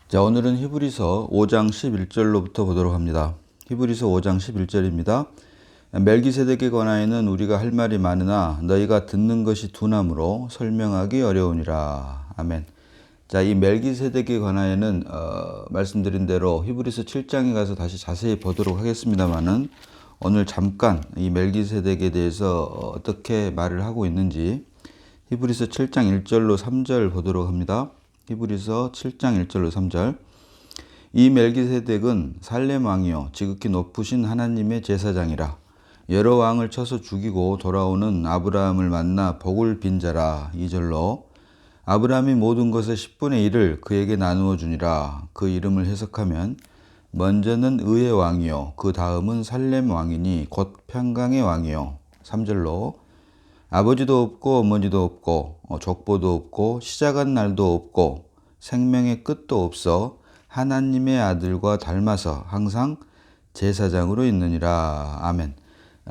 자, 오늘은 히브리서 5장 11절로부터 보도록 합니다. 히브리서 5장 11절입니다. 멜기세덱에 관하여는 우리가 할 말이 많으나 너희가 듣는 것이 둔함으로 설명하기 어려우니라. 아멘. 자, 이 멜기세덱에 관하여는 말씀드린 대로 히브리서 7장에 가서 다시 자세히 보도록 하겠습니다만은 오늘 잠깐 이 멜기세덱에 대해서 어떻게 말을 하고 있는지 히브리서 7장 1절로 3절 보도록 합니다. 히브리서 7장 1절로 3절. 이 멜기세덱은 살렘 왕이요 지극히 높으신 하나님의 제사장이라. 여러 왕을 쳐서 죽이고 돌아오는 아브라함을 만나 복을 빈 자라. 2절로 아브라함이 모든 것의 10분의 1을 그에게 나누어 주니라. 그 이름을 해석하면 먼저는 의의 왕이요 그 다음은 살렘 왕이니 곧 평강의 왕이요. 3절로 아버지도 없고 어머니도 없고 족보도 없고 시작한 날도 없고 생명의 끝도 없어 하나님의 아들과 닮아서 항상 제사장으로 있느니라. 아멘.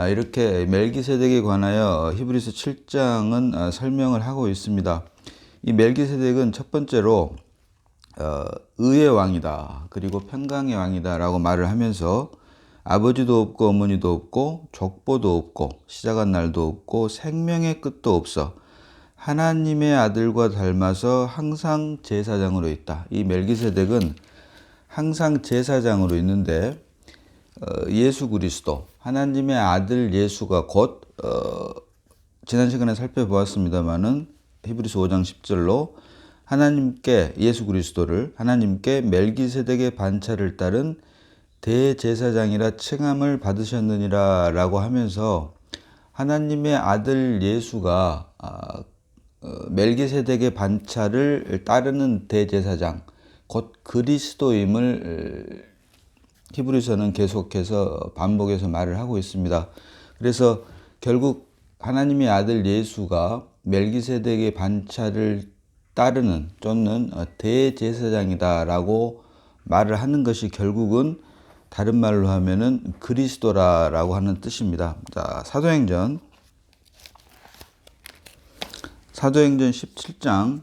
이렇게 멜기세덱에 관하여 히브리서 7장은 설명을 하고 있습니다. 이 멜기세덱은 첫 번째로 의의 왕이다. 그리고 평강의 왕이다 라고 말을 하면서 아버지도 없고 어머니도 없고 족보도 없고 시작한 날도 없고 생명의 끝도 없어 하나님의 아들과 닮아서 항상 제사장으로 있다. 이 멜기세덱은 항상 제사장으로 있는데 예수 그리스도 하나님의 아들 예수가 곧 지난 시간에 살펴보았습니다마는 히브리서 5장 10절로 하나님께 예수 그리스도를 하나님께 멜기세덱의 반차를 따른 대제사장이라 칭함을 받으셨느니라 라고 하면서 하나님의 아들 예수가 멜기세덱의 반차를 따르는 대제사장 곧 그리스도임을 히브리서는 계속해서 반복해서 말을 하고 있습니다. 그래서 결국 하나님의 아들 예수가 멜기세덱의 반차를 따르는 쫓는 대제사장이다 라고 말을 하는 것이 결국은 다른 말로 하면은 그리스도라고 하는 뜻입니다. 자, 사도행전 17장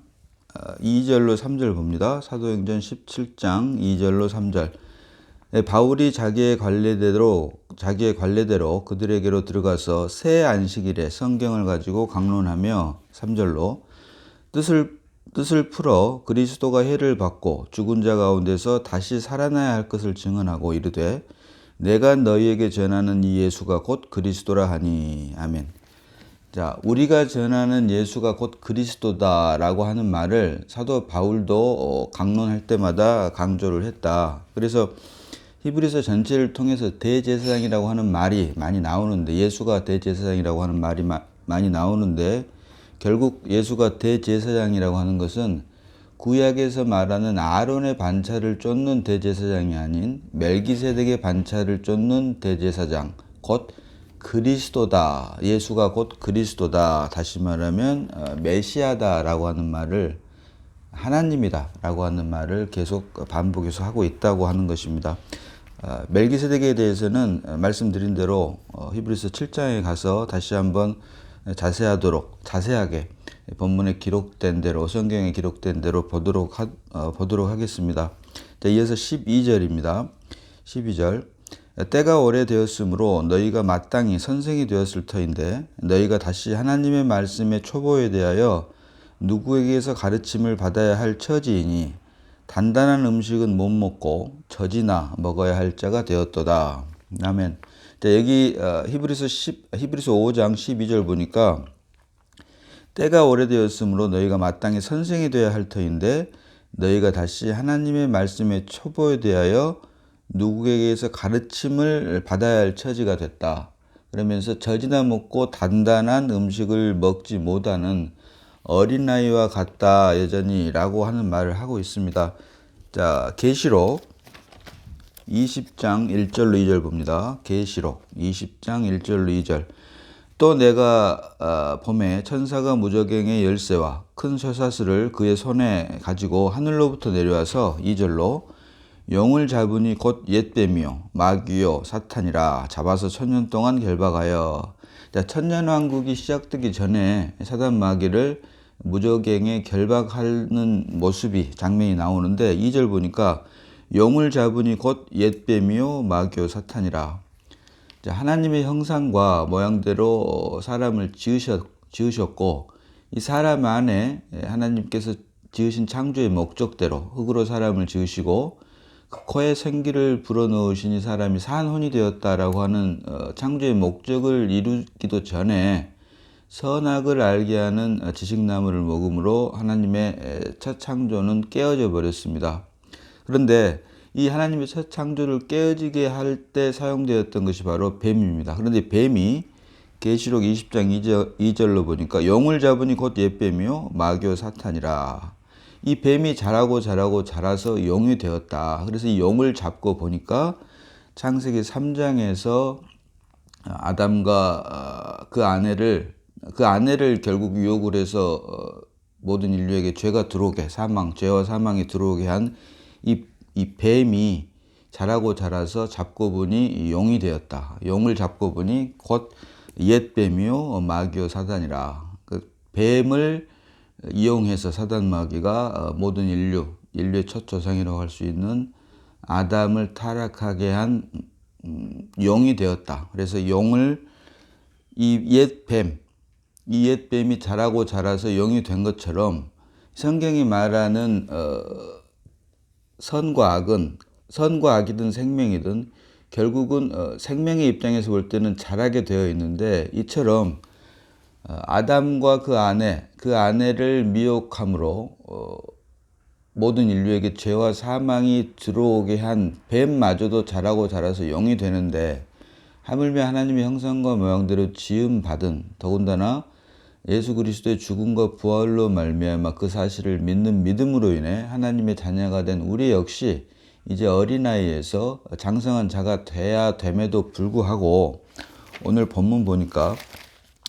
2절로 3절 봅니다. 사도행전 17장 2절로 3절. 바울이 자기의 관례대로 그들에게로 들어가서 새 안식일에 성경을 가지고 강론하며 3절로 뜻을 풀어 그리스도가 해를 받고 죽은 자 가운데서 다시 살아나야 할 것을 증언하고 이르되 내가 너희에게 전하는 이 예수가 곧 그리스도라 하니. 아멘. 자, 우리가 전하는 예수가 곧 그리스도다라고 하는 말을 사도 바울도 강론할 때마다 강조를 했다. 그래서 히브리서 전체를 통해서 대제사장이라고 하는 말이 많이 나오는데 예수가 대제사장이라고 하는 말이 많이 나오는데 결국 예수가 대제사장이라고 하는 것은 구약에서 말하는 아론의 반차를 쫓는 대제사장이 아닌 멜기세덱의 반차를 쫓는 대제사장 곧 그리스도다. 예수가 곧 그리스도다. 다시 말하면 메시아다라고 하는 말을 하나님이다 라고 하는 말을 계속 반복해서 하고 있다고 하는 것입니다. 멜기세덱에 대해서는 말씀드린 대로 히브리서 7장에 가서 다시 한번 자세하게 본문에 기록된 대로 성경에 기록된 대로 보도록 하겠습니다. 자, 이어서 12절입니다. 12절. 때가 오래되었으므로 너희가 마땅히 선생이 되었을 터인데 너희가 다시 하나님의 말씀의 초보에 대하여 누구에게서 가르침을 받아야 할 처지이니 단단한 음식은 못 먹고 젖이나 먹어야 할 자가 되었도다. 아멘. 자, 여기 히브리서 5장 12절 보니까 때가 오래되었으므로 너희가 마땅히 선생이 되어야 할 터인데 너희가 다시 하나님의 말씀의 초보에 대하여 누구에게서 가르침을 받아야 할 처지가 됐다. 그러면서 젖이나 먹고 단단한 음식을 먹지 못하는 어린아이와 같다 여전히 라고 하는 말을 하고 있습니다. 자, 계시록 20장 1절로 2절 봅니다. 계시록 20장 1절로 2절. 또 내가 봄에 천사가 무저갱의 열쇠와 큰 쇠사슬을 그의 손에 가지고 하늘로부터 내려와서 2절로 용을 잡으니 곧 옛뱀이요 마귀요 사탄이라 잡아서 1000년 동안 결박하여. 자, 천년왕국이 시작되기 전에 사단 마귀를 무적행에 결박하는 모습이 장면이 나오는데 2절 보니까 용을 잡으니 곧 옛뱀이요 마귀요 사탄이라. 하나님의 형상과 모양대로 사람을 지으셨고 이 사람 안에 하나님께서 지으신 창조의 목적대로 흙으로 사람을 지으시고 그 코에 생기를 불어넣으시니 사람이 산혼이 되었다라고 하는 창조의 목적을 이루기도 전에 선악을 알게 하는 지식나무를 먹음으로 하나님의 첫 창조는 깨어져 버렸습니다. 그런데 이 하나님의 첫 창조를 깨어지게 할 때 사용되었던 것이 바로 뱀입니다. 그런데 뱀이 계시록 20장 2절로 보니까 용을 잡으니 곧 옛뱀이요 마귀요 사탄이라. 이 뱀이 자라서 용이 되었다. 그래서 이 용을 잡고 보니까 창세기 3장에서 아담과 그 아내를 결국 유혹을 해서 모든 인류에게 죄가 들어오게 죄와 사망이 들어오게 한 이 뱀이 자라서 잡고 보니 용이 되었다. 용을 잡고 보니 곧 옛뱀이요 마귀요 사단이라. 그 뱀을 이용해서 사단 마귀가 모든 인류의 첫 조상이라고 할 수 있는 아담을 타락하게 한 용이 되었다. 그래서 이 옛뱀이 자라서 용이 된 것처럼 성경이 말하는 선과 악이든 생명이든 결국은 생명의 입장에서 볼 때는 자라게 되어 있는데 이처럼 아담과 그 아내를 미혹함으로 모든 인류에게 죄와 사망이 들어오게 한 뱀마저도 자라서 용이 되는데 하물며 하나님의 형상과 모양대로 지음받은 더군다나 예수 그리스도의 죽음과 부활로 말미암아 그 사실을 믿는 믿음으로 인해 하나님의 자녀가 된 우리 역시 이제 어린아이에서 장성한 자가 돼야 됨에도 불구하고 오늘 본문 보니까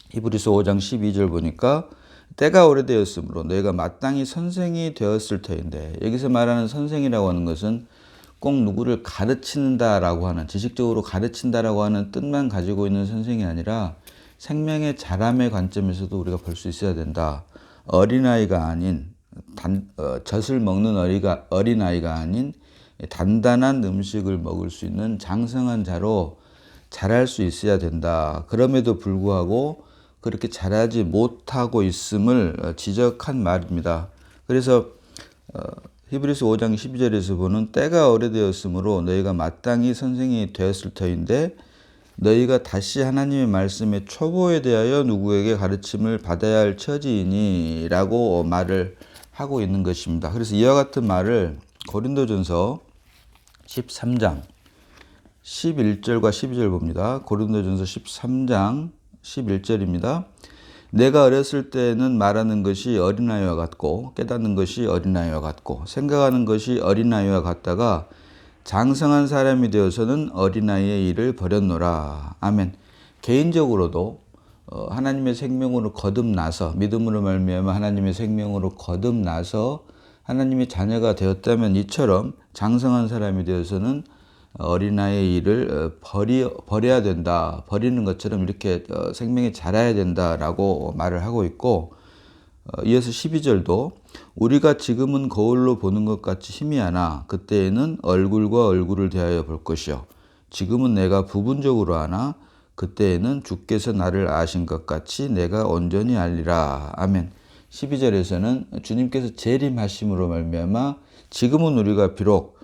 히브리서 5장 12절 보니까 때가 오래되었으므로 너희가 마땅히 선생이 되었을 터인데 여기서 말하는 선생이라고 하는 것은 꼭 누구를 가르친다라고 하는 지식적으로 가르친다라고 하는 뜻만 가지고 있는 선생이 아니라 생명의 자람의 관점에서도 우리가 볼 수 있어야 된다. 어린아이가 아닌 젖을 먹는 어린아이가 아닌 단단한 음식을 먹을 수 있는 장성한 자로 자랄 수 있어야 된다. 그럼에도 불구하고 그렇게 자라지 못하고 있음을 지적한 말입니다. 그래서 히브리서 5장 12절에서 보는 때가 오래되었으므로 너희가 마땅히 선생이 되었을 터인데 너희가 다시 하나님의 말씀의 초보에 대하여 누구에게 가르침을 받아야 할 처지이니 라고 말을 하고 있는 것입니다. 그래서 이와 같은 말을 고린도전서 13장 11절과 12절 봅니다. 고린도전서 13장 11절입니다. 내가 어렸을 때는 말하는 것이 어린아이와 같고 깨닫는 것이 어린아이와 같고 생각하는 것이 어린아이와 같다가 장성한 사람이 되어서는 어린아이의 일을 버렸노라. 아멘. 개인적으로도 하나님의 생명으로 거듭나서 믿음으로 말미암아 하나님의 생명으로 거듭나서 하나님의 자녀가 되었다면 이처럼 장성한 사람이 되어서는 어린아이의 일을 버려야 된다. 버리는 것처럼 이렇게 생명이 자라야 된다라고 말을 하고 있고 이어서 12절도 우리가 지금은 거울로 보는 것 같이 희미하나 그때에는 얼굴과 얼굴을 대하여 볼 것이요 지금은 내가 부분적으로 아나 그때에는 주께서 나를 아신 것 같이 내가 온전히 알리라. 아멘. 12절에서는 주님께서 재림하심으로 말미암아 지금은 우리가 비록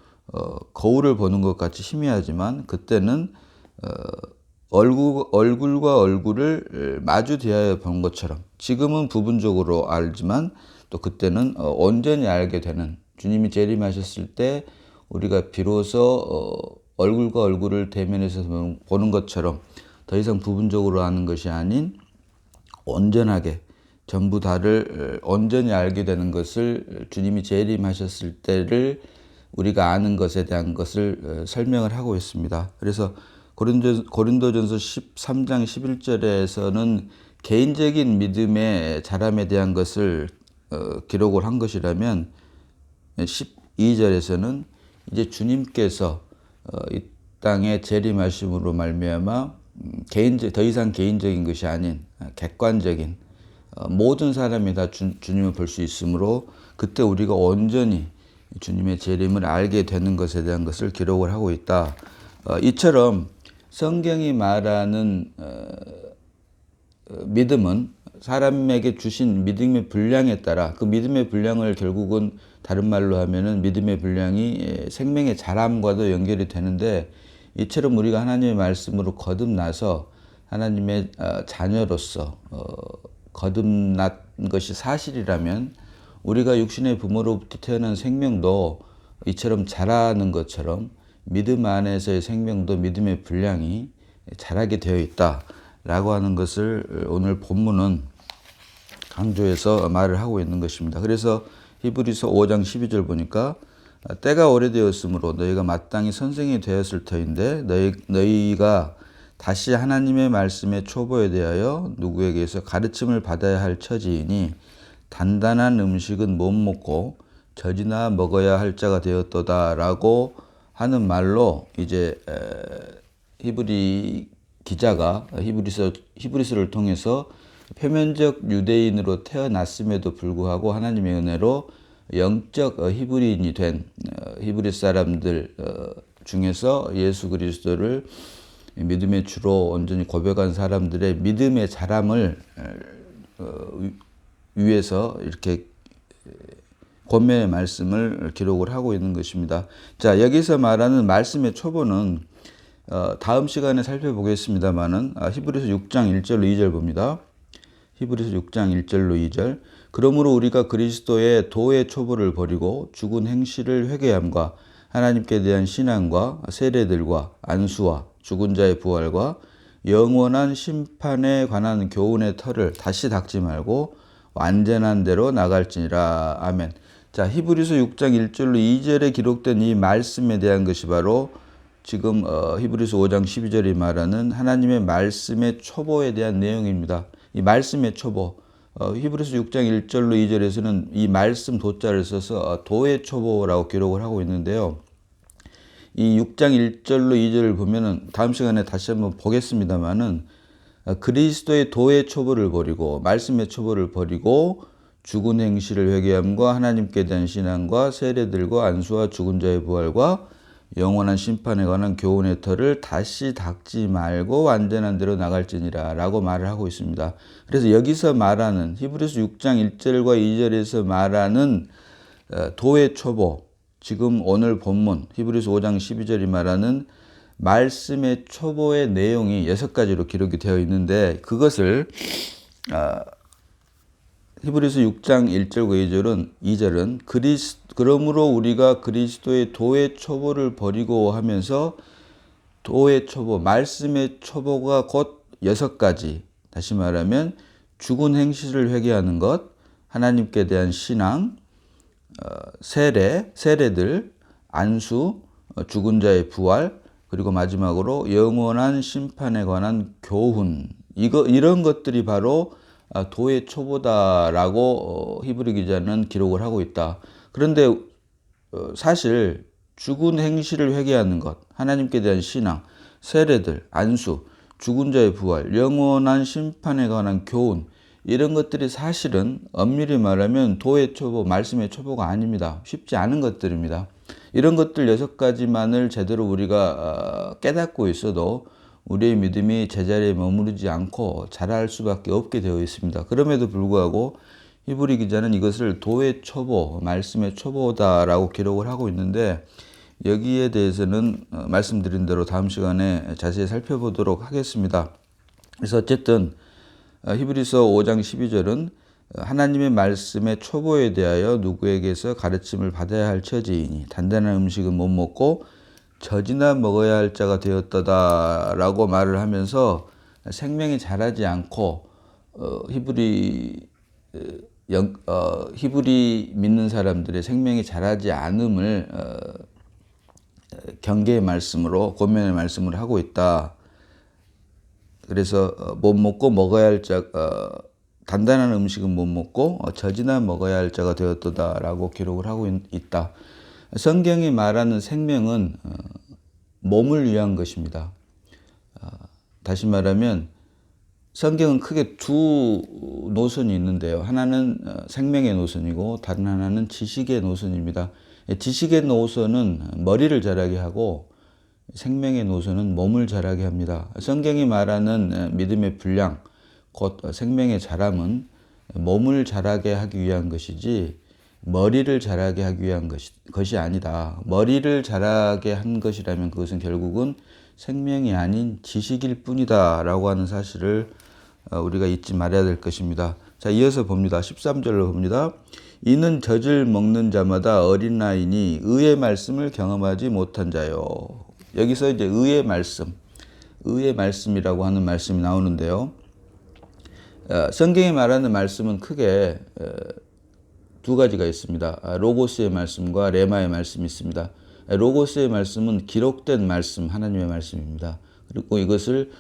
거울을 보는 것 같이 희미하지만 그때는 얼굴과 얼굴을 마주 대하여 본 것처럼 지금은 부분적으로 알지만 또 그때는 온전히 알게 되는 주님이 재림하셨을 때 우리가 비로소 얼굴과 얼굴을 대면해서 보는 것처럼 더 이상 부분적으로 아는 것이 아닌 온전하게 전부 다를 온전히 알게 되는 것을 주님이 재림하셨을 때를 우리가 아는 것에 대한 것을 설명을 하고 있습니다. 그래서 고린도전서 13장 11절에서는 개인적인 믿음의 자람에 대한 것을 기록을 한 것이라면 12절에서는 이제 주님께서 이 땅에 재림하심으로 말미암아 더 이상 개인적인 것이 아닌 객관적인 모든 사람이 다 주님을 볼 수 있으므로 그때 우리가 온전히 주님의 재림을 알게 되는 것에 대한 것을 기록을 하고 있다. 이처럼 성경이 말하는 믿음은 사람에게 주신 믿음의 분량에 따라 그 믿음의 분량을 결국은 다른 말로 하면은 믿음의 분량이 생명의 자람과도 연결이 되는데, 이처럼 우리가 하나님의 말씀으로 거듭나서 하나님의 자녀로서 거듭난 것이 사실이라면 우리가 육신의 부모로부터 태어난 생명도 이처럼 자라는 것처럼 믿음 안에서의 생명도 믿음의 분량이 자라게 되어 있다라고 하는 것을 오늘 본문은 강조해서 말을 하고 있는 것입니다. 그래서 히브리서 5장 12절 보니까 때가 오래되었으므로 너희가 마땅히 선생이 되었을 터인데 너희가 다시 하나님의 말씀의 초보에 대하여 누구에게서 가르침을 받아야 할 처지이니 단단한 음식은 못 먹고 젖이나 먹어야 할 자가 되었도다라고 하는 말로 이제 히브리 기자가 히브리서를 통해서 표면적 유대인으로 태어났음에도 불구하고 하나님의 은혜로 영적 히브리인이 된 히브리 사람들 중에서 예수 그리스도를 믿음의 주로 온전히 고백한 사람들의 믿음의 자람을 위해서 이렇게 권면의 말씀을 기록을 하고 있는 것입니다. 자, 여기서 말하는 말씀의 초보는 다음 시간에 살펴보겠습니다만은 히브리서 6장 1절로 2절 봅니다. 히브리서 6장 1절로 2절. 그러므로 우리가 그리스도의 도의 초보를 버리고 죽은 행실을 회개함과 하나님께 대한 신앙과 세례들과 안수와 죽은 자의 부활과 영원한 심판에 관한 교훈의 털을 다시 닦지 말고 완전한 대로 나갈지니라. 아멘. 자, 히브리서 6장 1절로 2절에 기록된 이 말씀에 대한 것이 바로 지금 히브리서 5장 12절이 말하는 하나님의 말씀의 초보에 대한 내용입니다. 이 말씀의 초보, 히브리서 6장 1절로 2절에서는 이 말씀 도자를 써서 도의 초보라고 기록을 하고 있는데요. 이 6장 1절로 2절을 보면은 다음 시간에 다시 한번 보겠습니다만은 그리스도의 도의 초보를 버리고 말씀의 초보를 버리고 죽은 행실을 회개함과 하나님께 대한 신앙과 세례들과 안수와 죽은 자의 부활과 영원한 심판에 관한 교훈의 털을 다시 닦지 말고 완전한 대로 나갈지니라 라고 말을 하고 있습니다. 그래서 여기서 말하는 히브리서 6장 1절과 2절에서 말하는 도의 초보, 지금 오늘 본문 히브리서 5장 12절이 말하는 말씀의 초보의 내용이 6가지로 기록이 되어 있는데, 그것을 히브리서 6장 1절과 2절은 그러므로 우리가 그리스도의 도의 초보를 버리고 하면서 도의 초보, 말씀의 초보가 곧 6가지, 다시 말하면 죽은 행실을 회개하는 것, 하나님께 대한 신앙, 세례들, 안수, 죽은 자의 부활, 그리고 마지막으로 영원한 심판에 관한 교훈, 이런 것들이 바로 도의 초보다라고 히브리 기자는 기록을 하고 있다. 그런데 사실 죽은 행실을 회개하는 것, 하나님께 대한 신앙, 세례들, 안수, 죽은 자의 부활, 영원한 심판에 관한 교훈, 이런 것들이 사실은 엄밀히 말하면 도의 초보, 말씀의 초보가 아닙니다. 쉽지 않은 것들입니다. 이런 것들 6가지만을 제대로 우리가 깨닫고 있어도 우리의 믿음이 제자리에 머무르지 않고 자랄 수밖에 없게 되어 있습니다. 그럼에도 불구하고 히브리 기자는 이것을 도의 초보, 말씀의 초보다라고 기록을 하고 있는데, 여기에 대해서는 말씀드린 대로 다음 시간에 자세히 살펴보도록 하겠습니다. 그래서 어쨌든 히브리서 5장 12절은 하나님의 말씀의 초보에 대하여 누구에게서 가르침을 받아야 할 처지이니 단단한 음식은 못 먹고 젖이나 먹어야 할 자가 되었다라고 말을 하면서 생명이 자라지 않고 히브리 믿는 사람들의 생명이 자라지 않음을 경계의 말씀으로, 권면의 말씀을 하고 있다. 그래서 못 먹고 먹어야 할 자, 단단한 음식은 못 먹고 젖이나 먹어야 할 자가 되었다라고 기록을 하고 있다. 성경이 말하는 생명은 몸을 위한 것입니다. 다시 말하면 성경은 크게 두 노선이 있는데요. 하나는 생명의 노선이고 다른 하나는 지식의 노선입니다. 지식의 노선은 머리를 자라게 하고 생명의 노선은 몸을 자라게 합니다. 성경이 말하는 믿음의 분량, 곧 생명의 자람은 몸을 자라게 하기 위한 것이지 머리를 자라게 하기 위한 것이 아니다. 머리를 자라게 한 것이라면 그것은 결국은 생명이 아닌 지식일 뿐이다 라고 하는 사실을 우리가 잊지 말아야 될 것입니다. 자, 이어서 봅니다. 13절로 봅니다. 이는 젖을 먹는 자마다 어린아이니 의의 말씀을 경험하지 못한 자요. 여기서 이제 의의 말씀이라고 하는 말씀이 나오는데요. 성경이 말하는 말씀은 크게 두 가지가 있습니다. 로고스의 말씀과 레마의 말씀이 있습니다. 로고스의 말씀은 기록된 말씀, 하나님의 말씀입니다. 그리고 이것을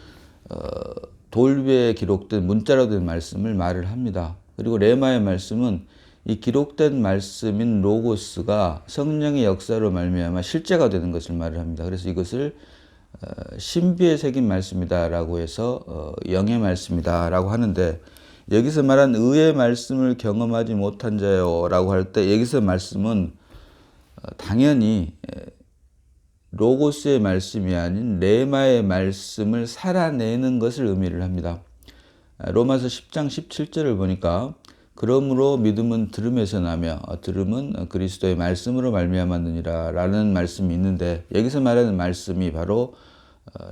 돌비에 기록된 문자로 된 말씀을 말을 합니다. 그리고 레마의 말씀은 이 기록된 말씀인 로고스가 성령의 역사로 말미암아 실제가 되는 것을 말을 합니다. 그래서 이것을 신비에 새긴 말씀이다라고 해서 영의 말씀이다라고 하는데, 여기서 말한 의의 말씀을 경험하지 못한 자요라고 할 때 여기서 말씀은 당연히 로고스의 말씀이 아닌 레마의 말씀을 살아내는 것을 의미를 합니다. 로마서 10장 17절을 보니까 그러므로 믿음은 들음에서 나며 들음은 그리스도의 말씀으로 말미암았느니라 라는 말씀이 있는데, 여기서 말하는 말씀이 바로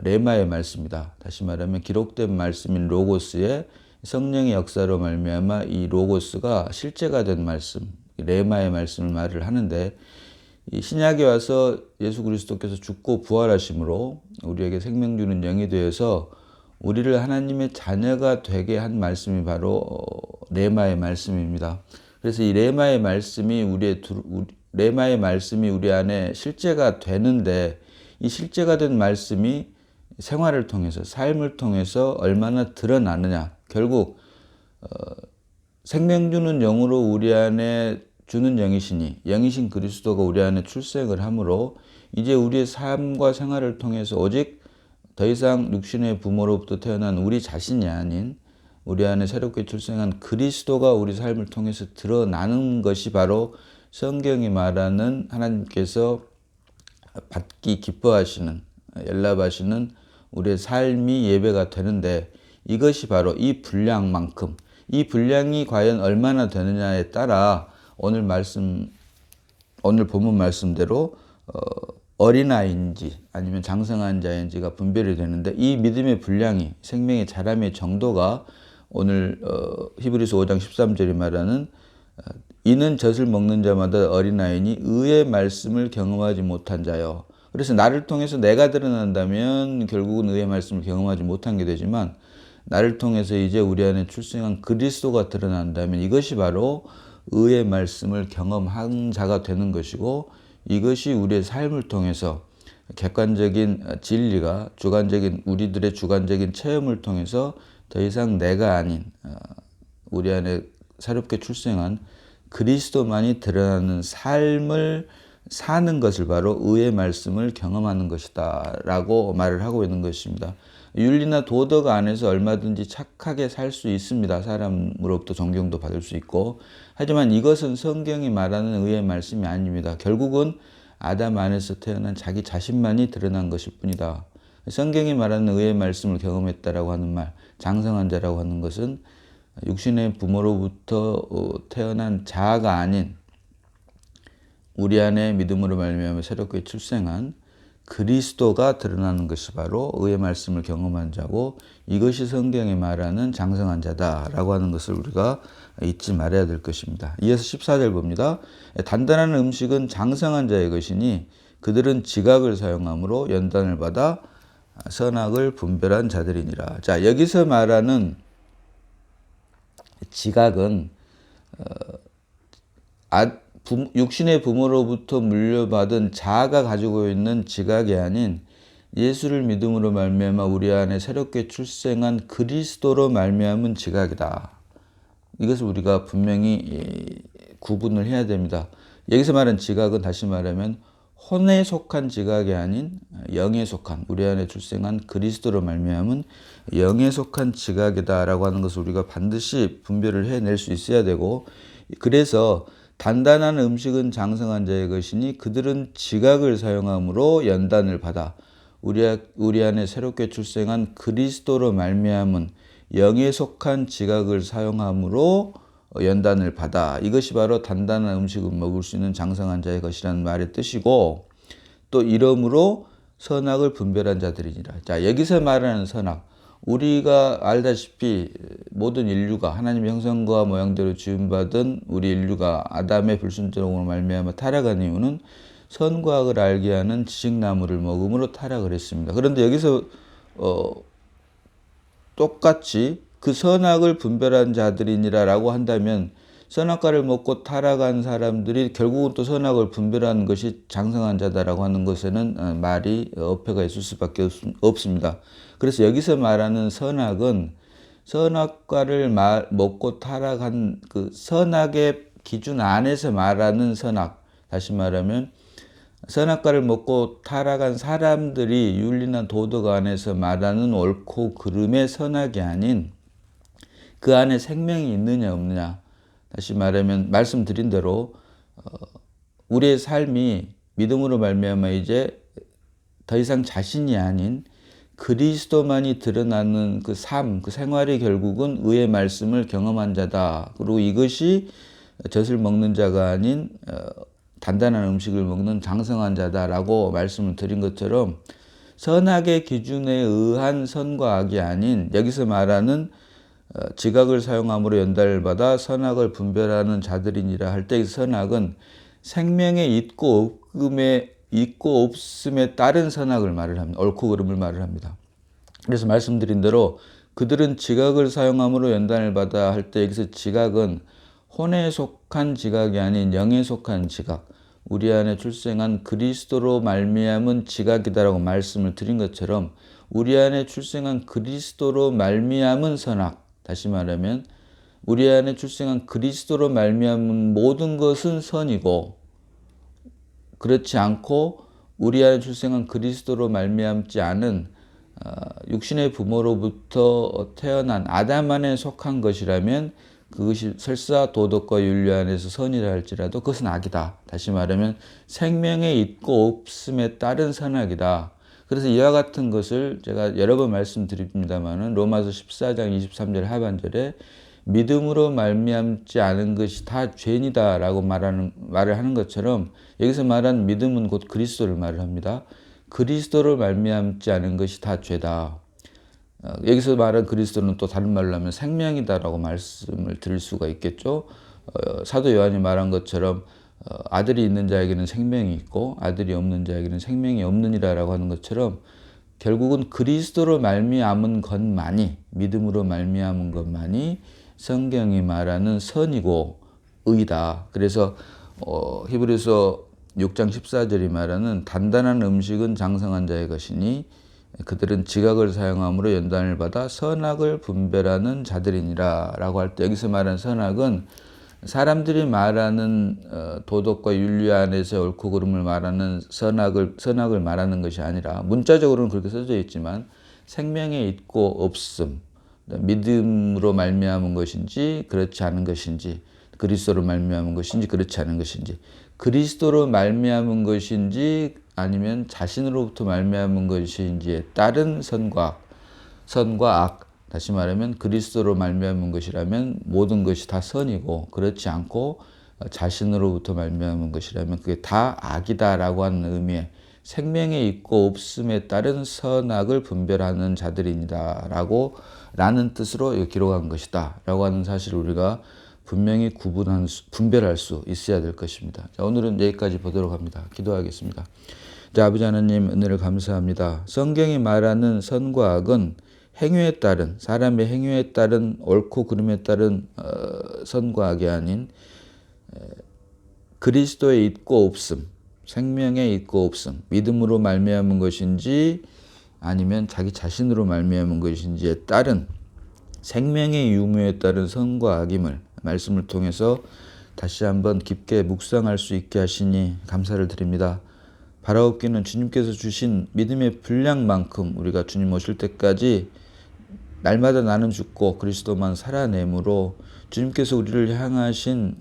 레마의 말씀이다. 다시 말하면 기록된 말씀인 로고스의 성령의 역사로 말미암아 이 로고스가 실제가 된 말씀, 레마의 말씀을 말을 하는데, 이 신약에 와서 예수 그리스도께서 죽고 부활하심으로 우리에게 생명 주는 영이 되어서 우리를 하나님의 자녀가 되게 한 말씀이 바로 레마의 말씀입니다. 그래서 이 레마의 말씀이 우리 안에 실제가 되는데, 이 실제가 된 말씀이 생활을 통해서, 삶을 통해서 얼마나 드러나느냐. 결국 생명 주는 영으로 우리 안에 주는 영이신 그리스도가 우리 안에 출생을 함으로 이제 우리의 삶과 생활을 통해서 오직 더 이상 육신의 부모로부터 태어난 우리 자신이 아닌 우리 안에 새롭게 출생한 그리스도가 우리 삶을 통해서 드러나는 것이 바로 성경이 말하는 하나님께서 받기 기뻐하시는, 연락하시는 우리의 삶이 예배가 되는데, 이것이 바로 이 분량만큼, 이 분량이 과연 얼마나 되느냐에 따라 오늘 본문 말씀대로 어린아이인지 아니면 장성한 자인지가 분별이 되는데, 이 믿음의 분량이, 생명의 자람의 정도가 오늘 히브리서 5장 13절이 말하는 이는 젖을 먹는 자마다 어린아이니 의의 말씀을 경험하지 못한 자요. 그래서 나를 통해서 내가 드러난다면 결국은 의의 말씀을 경험하지 못한 게 되지만, 나를 통해서 이제 우리 안에 출생한 그리스도가 드러난다면 이것이 바로 의의 말씀을 경험한 자가 되는 것이고, 이것이 우리의 삶을 통해서 객관적인 진리가 우리들의 주관적인 체험을 통해서 더 이상 내가 아닌 우리 안에 새롭게 출생한 그리스도만이 드러나는 삶을 사는 것을 바로 의의 말씀을 경험하는 것이다 라고 말을 하고 있는 것입니다. 윤리나 도덕 안에서 얼마든지 착하게 살 수 있습니다. 사람으로부터 존경도 받을 수 있고. 하지만 이것은 성경이 말하는 의의 말씀이 아닙니다. 결국은 아담 안에서 태어난 자기 자신만이 드러난 것일 뿐이다. 성경이 말하는 의의 말씀을 경험했다라고 하는 말, 장성한 자라고 하는 것은 육신의 부모로부터 태어난 자아가 아닌 우리 안에 믿음으로 말미암아 새롭게 출생한 그리스도가 드러나는 것이 바로 의의 말씀을 경험한 자고, 이것이 성경이 말하는 장성한 자다라고 하는 것을 우리가 잊지 말아야 될 것입니다. 이어서 14절 봅니다. 단단한 음식은 장성한 자의 것이니 그들은 지각을 사용함으로 연단을 받아 선악을 분별한 자들이니라. 자, 여기서 말하는 지각은 육신의 부모로부터 물려받은 자아가 가지고 있는 지각이 아닌 예수를 믿음으로 말미암아 우리 안에 새롭게 출생한 그리스도로 말미암은 지각이다. 이것을 우리가 분명히 구분을 해야 됩니다. 여기서 말하는 지각은 다시 말하면 혼에 속한 지각이 아닌 영에 속한, 우리 안에 출생한 그리스도로 말미암은 영에 속한 지각이다라고 하는 것을 우리가 반드시 분별을 해낼 수 있어야 되고, 그래서 단단한 음식은 장성한 자의 것이니 그들은 지각을 사용함으로 연단을 받아 우리 안에 새롭게 출생한 그리스도로 말미암은 영에 속한 지각을 사용함으로 연단을 받아. 이것이 바로 단단한 음식을 먹을 수 있는 장성한 자의 것이라는 말의 뜻이고, 또 이러므로 선악을 분별한 자들이니라. 자, 여기서 말하는 선악, 우리가 알다시피 모든 인류가 하나님의 형상과 모양대로 지음받은 우리 인류가 아담의 불순종으로 말미암아 타락한 이유는 선과 악을 알게 하는 지식나무를 먹음으로 타락을 했습니다. 그런데 여기서 똑같이 그 선악을 분별한 자들이니라라고 한다면, 선악과를 먹고 타락한 사람들이 결국은 또 선악을 분별하는 것이 장성한 자다라고 하는 것에는 말이 어폐가 있을 수밖에 없습니다. 그래서 여기서 말하는 선악은 선악과를 먹고 타락한 그 선악의 기준 안에서 말하는 선악, 다시 말하면 선악과를 먹고 타락한 사람들이 윤리나 도덕 안에서 말하는 옳고 그름의 선악이 아닌 그 안에 생명이 있느냐 없느냐. 다시 말하면 말씀드린 대로 우리의 삶이 믿음으로 말미암아 이제 더 이상 자신이 아닌 그리스도만이 드러나는 그 삶, 그 생활이 결국은 의의 말씀을 경험한 자다. 그리고 이것이 젖을 먹는 자가 아닌 단단한 음식을 먹는 장성한 자다라고 말씀을 드린 것처럼, 선악의 기준에 의한 선과 악이 아닌 여기서 말하는 지각을 사용함으로 연단을 받아 선악을 분별하는 자들이니라 할 때, 선악은 생명에 있고 없음에 따른 선악을 말을 합니다. 옳고 그름을 말을 합니다. 그래서 말씀드린 대로 그들은 지각을 사용함으로 연단을 받아 할 때, 여기서 지각은 혼에 속한 지각이 아닌 영에 속한 지각, 우리 안에 출생한 그리스도로 말미암은 지각이다라고 말씀을 드린 것처럼, 우리 안에 출생한 그리스도로 말미암은 선악, 다시 말하면 우리 안에 출생한 그리스도로 말미암은 모든 것은 선이고, 그렇지 않고 우리 안에 출생한 그리스도로 말미암지 않은 육신의 부모로부터 태어난 아담 안에 속한 것이라면 그것이 설사 도덕과 윤리 안에서 선이라 할지라도 그것은 악이다. 다시 말하면 생명에 있고 없음에 따른 선악이다. 그래서 이와 같은 것을 제가 여러 번 말씀드립니다마는 로마서 14장 23절 하반절에 믿음으로 말미암지 않은 것이 다 죄니다라고 말을 하는 것처럼, 여기서 말한 믿음은 곧 그리스도를 말을 합니다. 그리스도를 말미암지 않은 것이 다 죄다. 여기서 말한 그리스도는 또 다른 말로 하면 생명이다라고 말씀을 드릴 수가 있겠죠. 사도 요한이 말한 것처럼 아들이 있는 자에게는 생명이 있고 아들이 없는 자에게는 생명이 없느니라라고 하는 것처럼, 결국은 그리스도로 말미암은 것만이, 믿음으로 말미암은 것만이 성경이 말하는 선이고 의다. 그래서 히브리서 6장 14절이 말하는 단단한 음식은 장성한 자의 것이니 그들은 지각을 사용함으로 연단을 받아 선악을 분별하는 자들이니라 라고 할 때, 여기서 말하는 선악은 사람들이 말하는 도덕과 윤리 안에서 옳고 그름을 말하는 선악을 말하는 것이 아니라, 문자적으로는 그렇게 써져 있지만 생명에 있고 없음, 믿음으로 말미암은 것인지 그렇지 않은 것인지, 그리스도로 말미암은 것인지 그렇지 않은 것인지, 그리스도로 말미암은 것인지 아니면 자신으로부터 말미암은 것인지에 따른 선과 악, 다시 말하면 그리스도로 말미암은 것이라면 모든 것이 다 선이고, 그렇지 않고 자신으로부터 말미암은 것이라면 그게 다 악이다라고 하는 의미의 생명에 있고 없음에 따른 선악을 분별하는 자들입니다라고 라는 뜻으로 기록한 것이다 라고 하는 사실을 우리가 분명히 분별할 수 있어야 될 것입니다. 자, 오늘은 여기까지 보도록 합니다. 기도하겠습니다. 자, 아버지 하나님, 은혜를 감사합니다. 성경이 말하는 선과 악은 행위에 따른, 사람의 행위에 따른 옳고 그름에 따른 선과 악이 아닌 그리스도에 있고 없음, 생명에 있고 없음, 믿음으로 말미암은 것인지 아니면 자기 자신으로 말미암은 것인지에 따른 생명의 유무에 따른 선과 악임을 말씀을 통해서 다시 한번 깊게 묵상할 수 있게 하시니 감사를 드립니다. 바라옵기는 주님께서 주신 믿음의 분량만큼 우리가 주님 오실 때까지 날마다 나는 죽고 그리스도만 살아내므로 주님께서 우리를 향하신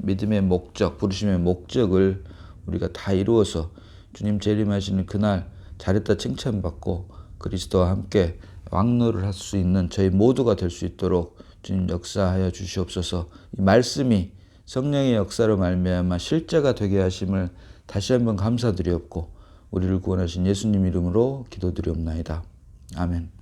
믿음의 목적, 부르심의 목적을 우리가 다 이루어서 주님 재림하시는 그날 잘했다 칭찬받고 그리스도와 함께 왕노를 할 수 있는 저희 모두가 될 수 있도록 주님 역사하여 주시옵소서. 이 말씀이 성령의 역사로 말미암아 실제가 되게 하심을 다시 한번 감사드리옵고 우리를 구원하신 예수님 이름으로 기도드리옵나이다. 아멘.